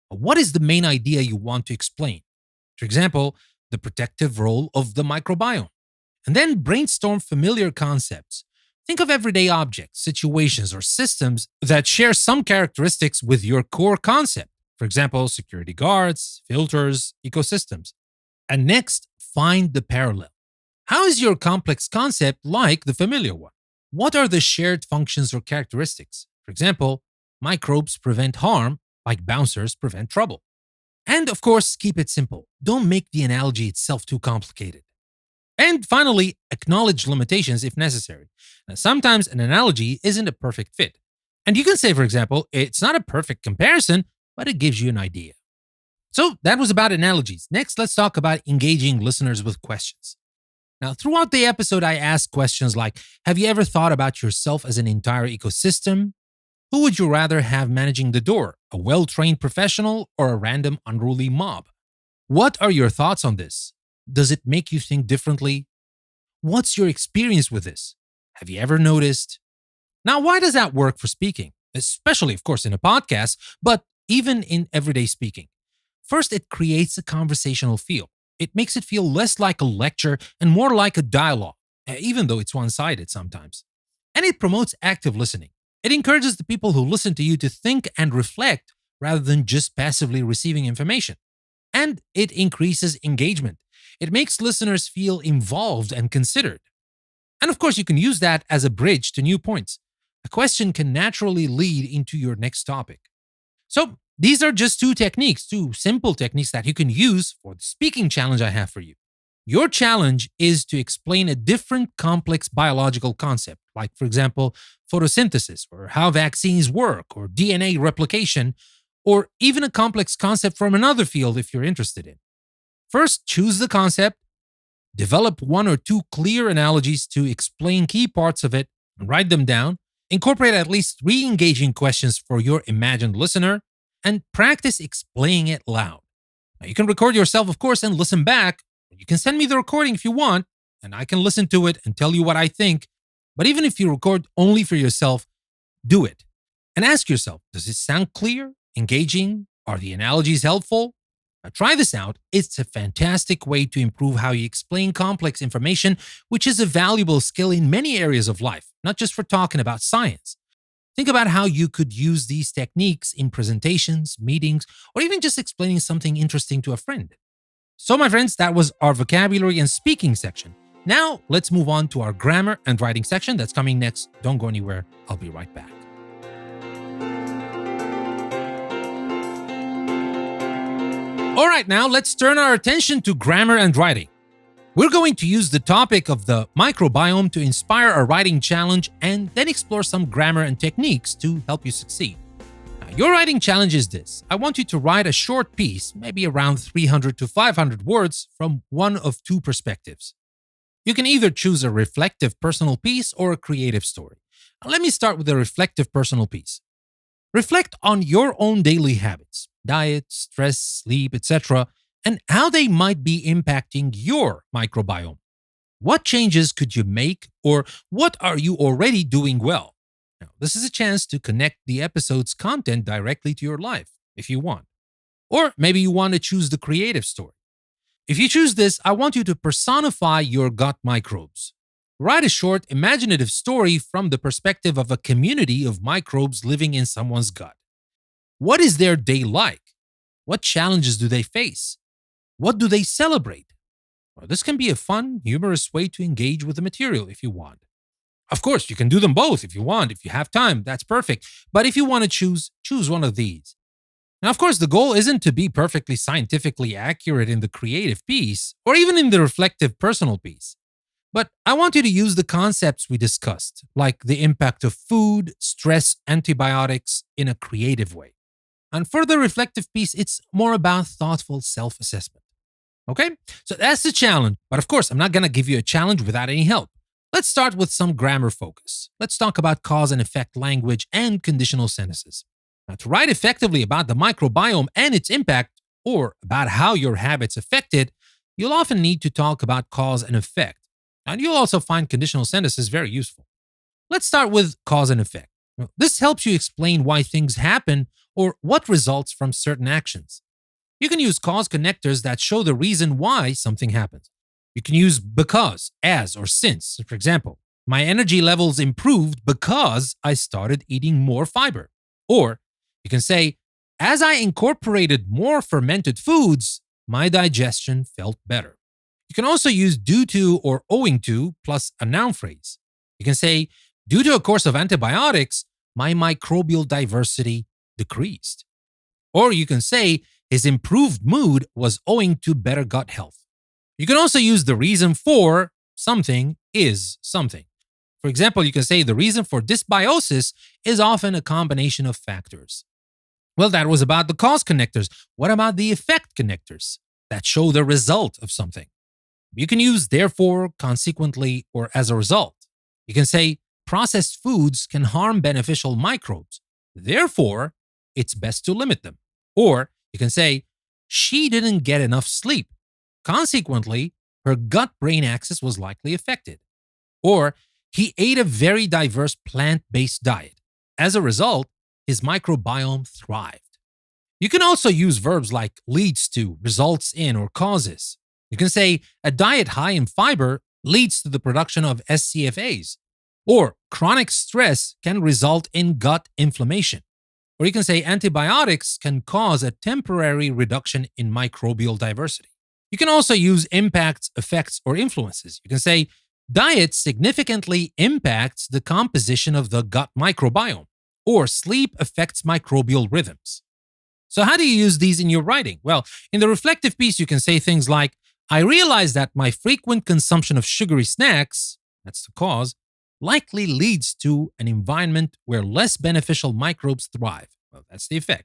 What is the main idea you want to explain? For example, the protective role of the microbiome. And then brainstorm familiar concepts. Think of everyday objects, situations, or systems that share some characteristics with your core concept. For example, security guards, filters, ecosystems. And next, find the parallel. How is your complex concept like the familiar one? What are the shared functions or characteristics? For example, microbes prevent harm, like bouncers prevent trouble. And of course, keep it simple. Don't make the analogy itself too complicated. And finally, acknowledge limitations if necessary. Now, sometimes an analogy isn't a perfect fit. And you can say, for example, it's not a perfect comparison, but it gives you an idea. So that was about analogies. Next, let's talk about engaging listeners with questions. Now, throughout the episode, I asked questions like, have you ever thought about yourself as an entire ecosystem? Who would you rather have managing the door, a well-trained professional or a random unruly mob? What are your thoughts on this? Does it make you think differently? What's your experience with this? Have you ever noticed? Now, why does that work for speaking? Especially, of course, in a podcast, but even in everyday speaking. First, it creates a conversational feel. It makes it feel less like a lecture and more like a dialogue, even though it's one-sided sometimes. And it promotes active listening. It encourages the people who listen to you to think and reflect rather than just passively receiving information. And it increases engagement. It makes listeners feel involved and considered. And of course, you can use that as a bridge to new points. A question can naturally lead into your next topic. So, these are just two simple techniques that you can use for the speaking challenge I have for you. Your challenge is to explain a different complex biological concept, like, for example, photosynthesis, or how vaccines work, or DNA replication, or even a complex concept from another field if you're interested in. First, choose the concept, develop one or two clear analogies to explain key parts of it, and write them down. Incorporate at least 3 engaging questions for your imagined listener, and practice explaining it loud. Now, you can record yourself, of course, and listen back. You can send me the recording if you want, and I can listen to it and tell you what I think. But even if you record only for yourself, do it. And ask yourself, does it sound clear, engaging? Are the analogies helpful? Now, try this out. It's a fantastic way to improve how you explain complex information, which is a valuable skill in many areas of life, not just for talking about science. Think about how you could use these techniques in presentations, meetings, or even just explaining something interesting to a friend. So, my friends, that was our vocabulary and speaking section. Now, let's move on to our grammar and writing section that's coming next. Don't go anywhere. I'll be right back. All right, now let's turn our attention to grammar and writing. We're going to use the topic of the microbiome to inspire a writing challenge and then explore some grammar and techniques to help you succeed. Now, your writing challenge is this. I want you to write a short piece, maybe around 300 to 500 words, from one of two perspectives. You can either choose a reflective personal piece or a creative story. Now, let me start with a reflective personal piece. Reflect on your own daily habits, diet, stress, sleep, etc., and how they might be impacting your microbiome. What changes could you make, or what are you already doing well? Now, this is a chance to connect the episode's content directly to your life, if you want. Or maybe you want to choose the creative story. If you choose this, I want you to personify your gut microbes. Write a short, imaginative story from the perspective of a community of microbes living in someone's gut. What is their day like? What challenges do they face? What do they celebrate? Well, this can be a fun, humorous way to engage with the material if you want. Of course, you can do them both if you want. If you have time, that's perfect. But if you want to choose one of these. Now, of course, the goal isn't to be perfectly scientifically accurate in the creative piece or even in the reflective personal piece. But I want you to use the concepts we discussed, like the impact of food, stress, antibiotics, in a creative way. And for the reflective piece, it's more about thoughtful self assessment. Okay? So that's the challenge. But of course, I'm not going to give you a challenge without any help. Let's start with some grammar focus. Let's talk about cause and effect language and conditional sentences. Now, to write effectively about the microbiome and its impact, or about how your habits affect it, you'll often need to talk about cause and effect. And you'll also find conditional sentences very useful. Let's start with cause and effect. Now, this helps you explain why things happen or what results from certain actions. You can use cause connectors that show the reason why something happens. You can use because, as, or since. For example, my energy levels improved because I started eating more fiber. Or you can say, as I incorporated more fermented foods, my digestion felt better. You can also use due to or owing to plus a noun phrase. You can say, due to a course of antibiotics, my microbial diversity decreased. Or you can say, his improved mood was owing to better gut health. You can also use the reason for something is something. For example, you can say the reason for dysbiosis is often a combination of factors. Well, that was about the cause connectors. What about the effect connectors that show the result of something? You can use therefore, consequently, or as a result. You can say processed foods can harm beneficial microbes. Therefore, it's best to limit them. Or you can say, she didn't get enough sleep. Consequently, her gut-brain axis was likely affected. Or he ate a very diverse plant-based diet. As a result, his microbiome thrived. You can also use verbs like leads to, results in, or causes. You can say a diet high in fiber leads to the production of SCFAs. Or chronic stress can result in gut inflammation. Or you can say antibiotics can cause a temporary reduction in microbial diversity. You can also use impacts, effects, or influences. You can say diet significantly impacts the composition of the gut microbiome, or sleep affects microbial rhythms. So how do you use these in your writing? Well, in the reflective piece, you can say things like, I realize that my frequent consumption of sugary snacks, that's the cause, likely leads to an environment where less beneficial microbes thrive. Well, that's the effect.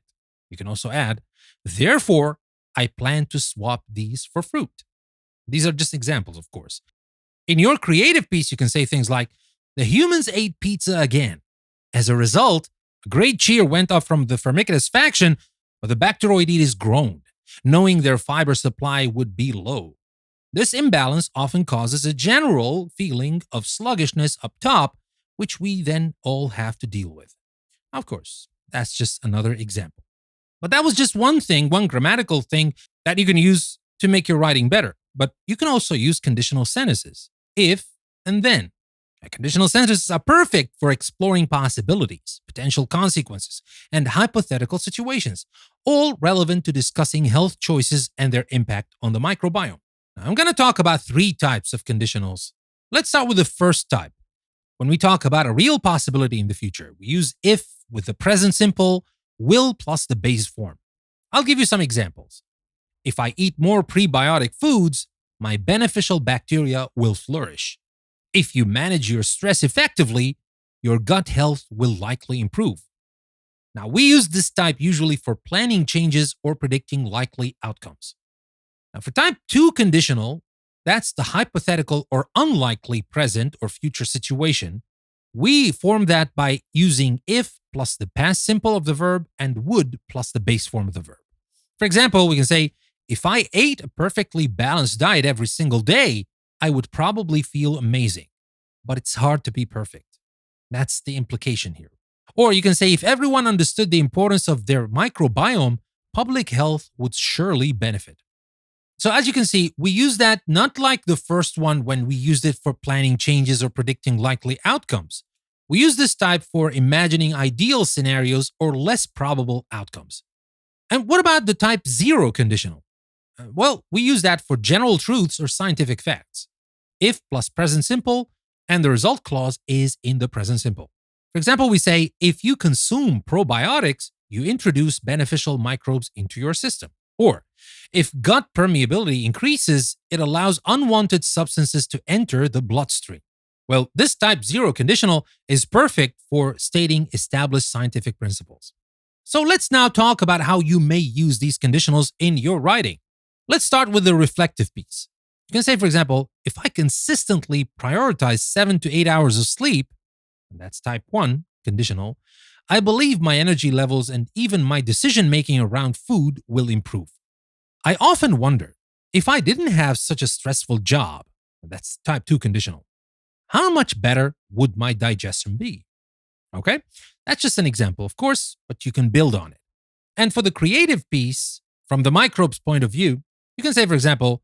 You can also add, therefore, I plan to swap these for fruit. These are just examples, of course. In your creative piece, you can say things like, the humans ate pizza again. As a result, a great cheer went up from the Firmicutes faction, but the Bacteroidetes groaned, knowing their fiber supply would be low. This imbalance often causes a general feeling of sluggishness up top, which we then all have to deal with. Of course, that's just another example. But that was just one thing, one grammatical thing that you can use to make your writing better. But you can also use conditional sentences, if and then. Conditional sentences are perfect for exploring possibilities, potential consequences, and hypothetical situations, all relevant to discussing health choices and their impact on the microbiome. Now, I'm going to talk about 3 types of conditionals. Let's start with the first type. When we talk about a real possibility in the future, we use if with the present simple, will plus the base form. I'll give you some examples. If I eat more prebiotic foods, my beneficial bacteria will flourish. If you manage your stress effectively, your gut health will likely improve. Now, we use this type usually for planning changes or predicting likely outcomes. Now, for type 2 conditional, that's the hypothetical or unlikely present or future situation. We form that by using if plus the past simple of the verb and would plus the base form of the verb. For example, we can say, if I ate a perfectly balanced diet every single day, I would probably feel amazing. But it's hard to be perfect. That's the implication here. Or you can say, if everyone understood the importance of their microbiome, public health would surely benefit. So as you can see, we use that not like the first one when we used it for planning changes or predicting likely outcomes. We use this type for imagining ideal scenarios or less probable outcomes. And what about the type 0 conditional? Well, we use that for general truths or scientific facts. If plus present simple, and the result clause is in the present simple. For example, we say, if you consume probiotics, you introduce beneficial microbes into your system. Or, if gut permeability increases, it allows unwanted substances to enter the bloodstream. Well, this type 0 conditional is perfect for stating established scientific principles. So let's now talk about how you may use these conditionals in your writing. Let's start with the reflective piece. You can say, for example, if I consistently prioritize 7 to 8 hours of sleep, and that's type 1 conditional, I believe my energy levels and even my decision making around food will improve. I often wonder, if I didn't have such a stressful job, that's type 2 conditional, how much better would my digestion be? Okay? That's just an example, of course, but you can build on it. And for the creative piece, from the microbe's point of view, you can say, for example,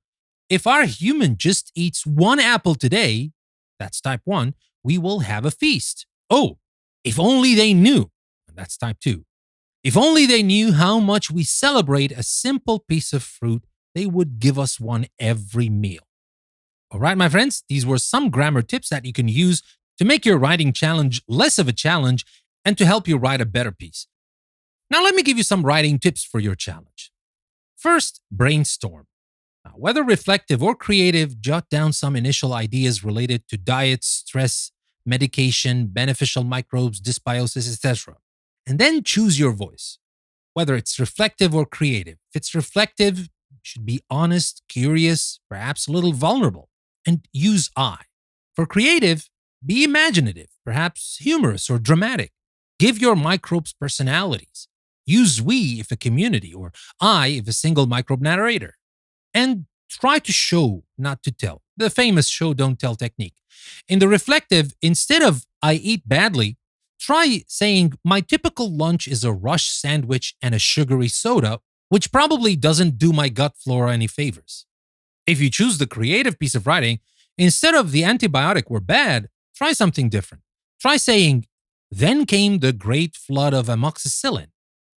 if our human just eats one apple today, that's type 1, we will have a feast. Oh, if only they knew, that's type 2. If only they knew how much we celebrate a simple piece of fruit, they would give us one every meal. All right, my friends, these were some grammar tips that you can use to make your writing challenge less of a challenge and to help you write a better piece. Now, let me give you some writing tips for your challenge. First, brainstorm. Now, whether reflective or creative, jot down some initial ideas related to diet, stress, medication, beneficial microbes, dysbiosis, etc. And then choose your voice, whether it's reflective or creative. If it's reflective, you should be honest, curious, perhaps a little vulnerable, and use I. For creative, be imaginative, perhaps humorous or dramatic. Give your microbes personalities. Use we if a community, or I if a single microbe narrator. And try to show, not to tell. The famous show don't tell technique. In the reflective, instead of I eat badly, try saying my typical lunch is a rush sandwich and a sugary soda, which probably doesn't do my gut flora any favors. If you choose the creative piece of writing, instead of the antibiotic were bad, try something different. Try saying, then came the great flood of amoxicillin.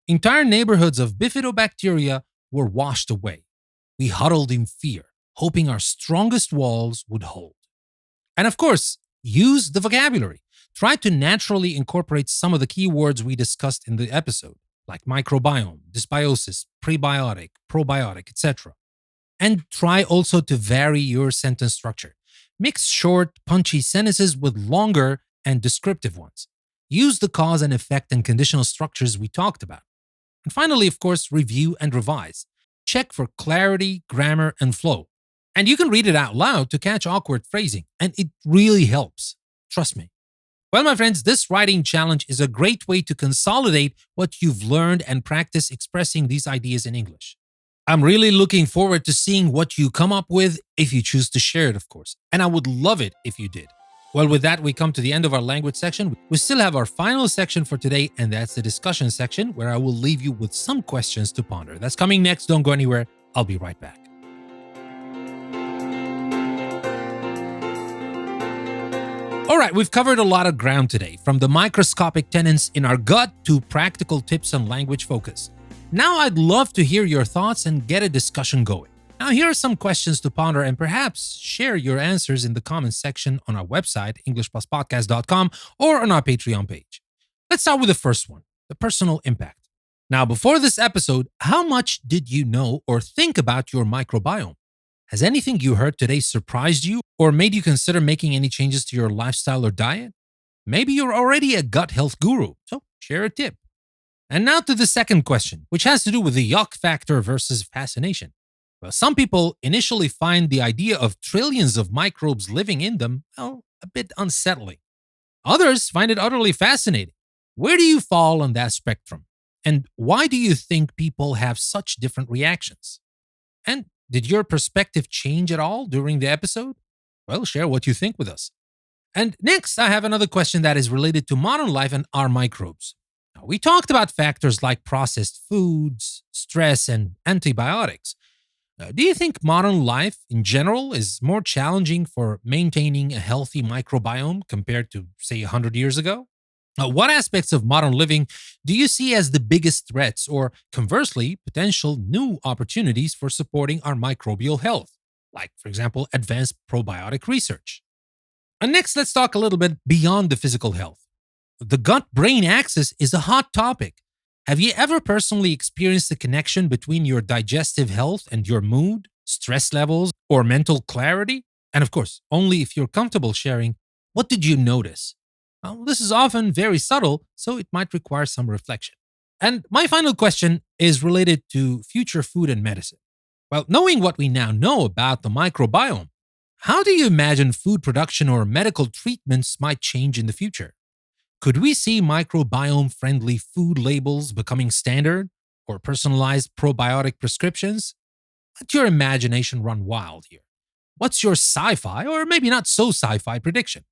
Entire neighborhoods of bifidobacteria were washed away. We huddled in fear, hoping our strongest walls would hold. And of course, use the vocabulary. Try to naturally incorporate some of the key words we discussed in the episode, like microbiome, dysbiosis, prebiotic, probiotic, etc. And try also to vary your sentence structure. Mix short, punchy sentences with longer and descriptive ones. Use the cause and effect and conditional structures we talked about. And finally, of course, review and revise. Check for clarity, grammar, and flow. And you can read it out loud to catch awkward phrasing, and it really helps. Trust me. Well, my friends, this writing challenge is a great way to consolidate what you've learned and practice expressing these ideas in English. I'm really looking forward to seeing what you come up with if you choose to share it, of course. And I would love it if you did. Well, with that, we come to the end of our language section. We still have our final section for today, and that's the discussion section, where I will leave you with some questions to ponder. That's coming next. Don't go anywhere. I'll be right back. All right, we've covered a lot of ground today, from the microscopic tenants in our gut to practical tips on language focus. Now I'd love to hear your thoughts and get a discussion going. Now, here are some questions to ponder, and perhaps share your answers in the comments section on our website, EnglishPlusPodcast.com, or on our Patreon page. Let's start with the first one, the personal impact. Now, before this episode, how much did you know or think about your microbiome? Has anything you heard today surprised you or made you consider making any changes to your lifestyle or diet? Maybe you're already a gut health guru, so share a tip. And now to the second question, which has to do with the yuck factor versus fascination. Well, some people initially find the idea of trillions of microbes living in them, well, a bit unsettling. Others find it utterly fascinating. Where do you fall on that spectrum? And why do you think people have such different reactions? And did your perspective change at all during the episode? Well, share what you think with us. And next, I have another question that is related to modern life and our microbes. Now, we talked about factors like processed foods, stress, and antibiotics. Do you think modern life in general is more challenging for maintaining a healthy microbiome compared to, say, 100 years ago? What aspects of modern living do you see as the biggest threats, or conversely, potential new opportunities for supporting our microbial health? Like, for example, advanced probiotic research. And next, let's talk a little bit beyond the physical health. The gut-brain axis is a hot topic. Have you ever personally experienced a connection between your digestive health and your mood, stress levels, or mental clarity? And of course, only if you're comfortable sharing, what did you notice? Well, this is often very subtle, so it might require some reflection. And my final question is related to future food and medicine. Well, knowing what we now know about the microbiome, how do you imagine food production or medical treatments might change in the future? Could we see microbiome friendly food labels becoming standard or personalized probiotic prescriptions? Let your imagination run wild here. What's your sci fi, or maybe not so sci fi prediction?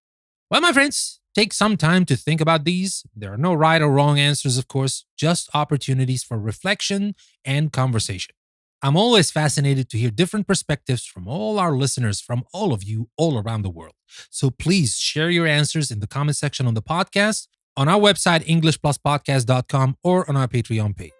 Well, my friends, take some time to think about these. There are no right or wrong answers, of course, just opportunities for reflection and conversation. I'm always fascinated to hear different perspectives from all our listeners, from all of you all around the world. So please share your answers in the comment section on the podcast, on our website, EnglishPlusPodcast.com, or on our Patreon page.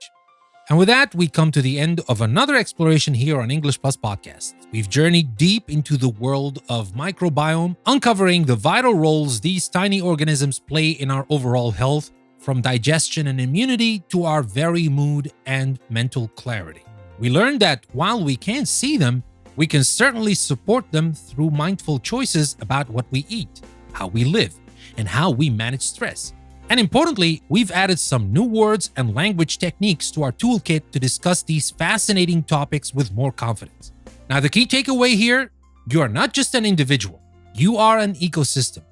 And with that, we come to the end of another exploration here on English Plus Podcast. We've journeyed deep into the world of microbiome, uncovering the vital roles these tiny organisms play in our overall health, from digestion and immunity to our very mood and mental clarity. We learned that while we can't see them, we can certainly support them through mindful choices about what we eat, how we live, and how we manage stress. And importantly, we've added some new words and language techniques to our toolkit to discuss these fascinating topics with more confidence. Now, the key takeaway here, you are not just an individual, you are an ecosystem.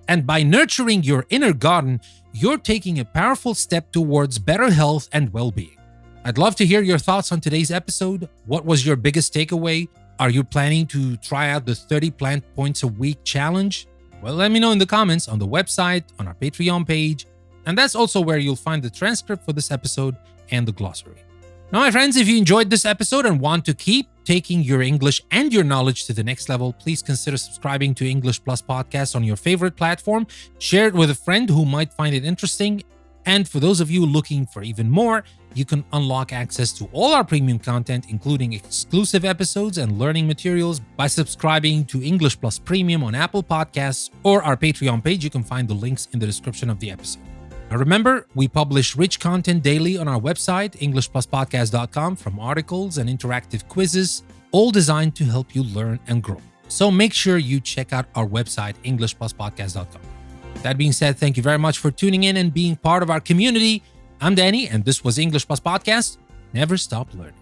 And by nurturing your inner garden, you're taking a powerful step towards better health and well-being. I'd love to hear your thoughts on today's episode. What was your biggest takeaway? Are you planning to try out the 30 plant points a week challenge? Well, let me know in the comments on the website, on our Patreon page, and that's also where you'll find the transcript for this episode and the glossary. Now, my friends, if you enjoyed this episode and want to keep taking your English and your knowledge to the next level, please consider subscribing to English Plus Podcast on your favorite platform. Share it with a friend who might find it interesting. And for those of you looking for even more, you can unlock access to all our premium content, including exclusive episodes and learning materials, by subscribing to English Plus Premium on Apple Podcasts or our Patreon page. You can find the links in the description of the episode. Now remember, we publish rich content daily on our website, EnglishPlusPodcast.com, from articles and interactive quizzes, all designed to help you learn and grow. So make sure you check out our website, EnglishPlusPodcast.com. That being said, thank you very much for tuning in and being part of our community. I'm Danny, and this was English Plus Podcast. Never stop learning.